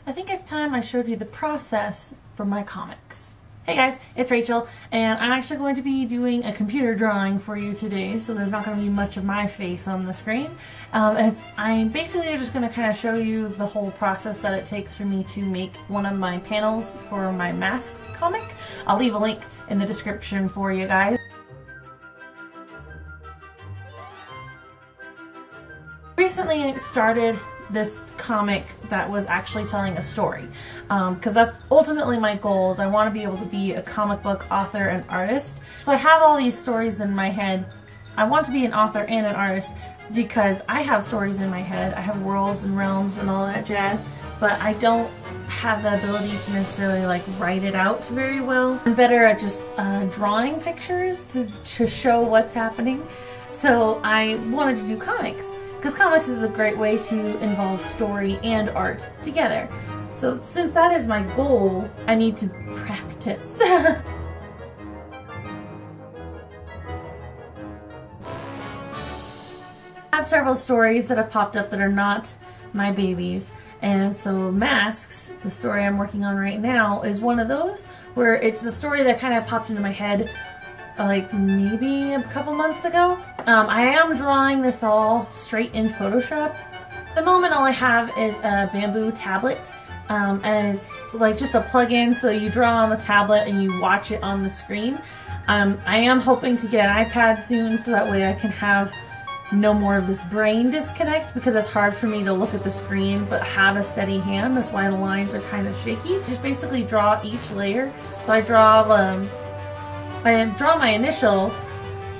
I think it's time I showed you the process for my comics. Hey guys, it's Rachel, and I'm actually going to be doing a computer drawing for you today, so there's not going to be much of my face on the screen. I'm basically just going to kind of show you the whole process that it takes for me to make one of my panels for my Masks comic. I'll leave a link in the description for you guys. Recently started this comic that was actually telling a story, because that's ultimately my goal. Is I want to be able to be a comic book author and artist. So I have all these stories in my head. I want to be an author and an artist because I have stories in my head. I have worlds and realms and all that jazz, but I don't have the ability to necessarily like write it out very well. I'm better at just drawing pictures to show what's happening. So I wanted to do comics, because comics is a great way to involve story and art together. So since that is my goal, I need to practice. I have several stories that have popped up that are not my babies, and so Masks, the story I'm working on right now, is one of those where it's a story that kind of popped into my head like maybe a couple months ago. I am drawing this all straight in Photoshop. At the moment all I have is a bamboo tablet, and it's like just a plug-in, so you draw on the tablet and you watch it on the screen. I am hoping to get an iPad soon, so that way I can have no more of this brain disconnect, because it's hard for me to look at the screen but have a steady hand. That's why the lines are kind of shaky. Just basically draw each layer. So I draw my initial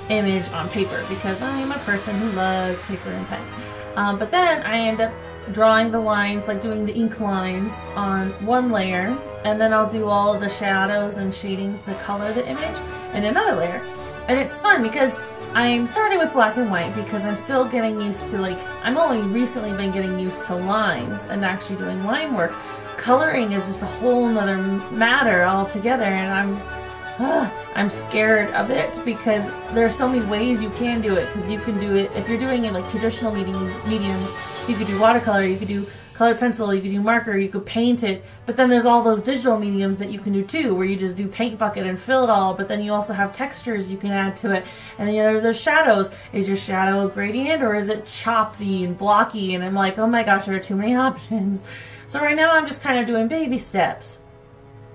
image on paper because I am a person who loves paper and pen. But then I end up drawing the lines, like doing the ink lines on one layer, and then I'll do all the shadows and shadings to color the image in another layer. And it's fun because I'm starting with black and white because I'm still getting used to, like, I'm only recently been getting used to lines and actually doing line work. Coloring is just a whole nother matter altogether, and I'm scared of it because there's so many ways you can do it. Because you can do it, if you're doing it like traditional mediums, you could do watercolor, you could do colored pencil, you could do marker, you could paint it. But then there's all those digital mediums that you can do too, where you just do paint bucket and fill it all. But then you also have textures you can add to it. And then there's shadows. Is your shadow a gradient, or is it choppy and blocky? And I'm like, oh my gosh, there are too many options. So right now I'm just kind of doing baby steps.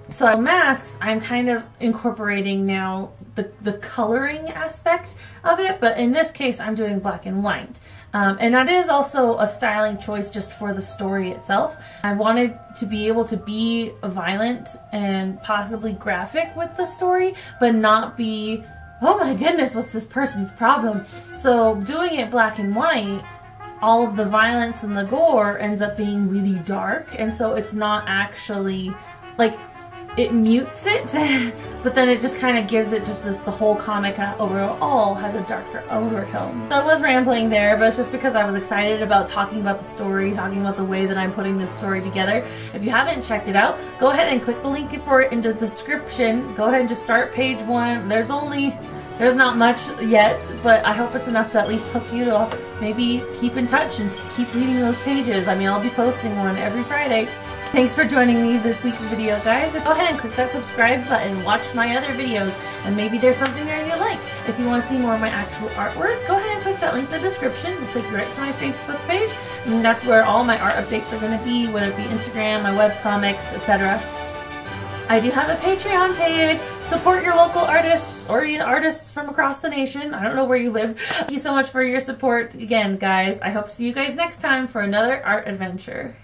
So Masks, I'm kind of incorporating now the coloring aspect of it, but in this case I'm doing black and white. And that is also a styling choice just for the story itself. I wanted to be able to be violent and possibly graphic with the story, but not be, oh my goodness, what's this person's problem? So doing it black and white, all of the violence and the gore ends up being really dark, and so it's not actually, like, it mutes it, but then it just kind of gives it just this, the whole comic overall has a darker overtone. So I was rambling there, but it's just because I was excited about talking about the story, talking about the way that I'm putting this story together. If you haven't checked it out, go ahead and click the link for it in the description. Go ahead and just start page 1. There's not much yet, but I hope it's enough to at least hook you to maybe keep in touch and keep reading those pages. I mean, I'll be posting one every Friday. Thanks for joining me this week's video, guys. Go ahead and click that subscribe button, watch my other videos, and maybe there's something there you like. If you want to see more of my actual artwork, go ahead and click that link in the description. It'll take you right to my Facebook page, and that's where all my art updates are going to be, whether it be Instagram, my webcomics, etc. I do have a Patreon page. Support your local artists or artists from across the nation. I don't know where you live. Thank you so much for your support again, guys. I hope to see you guys next time for another art adventure.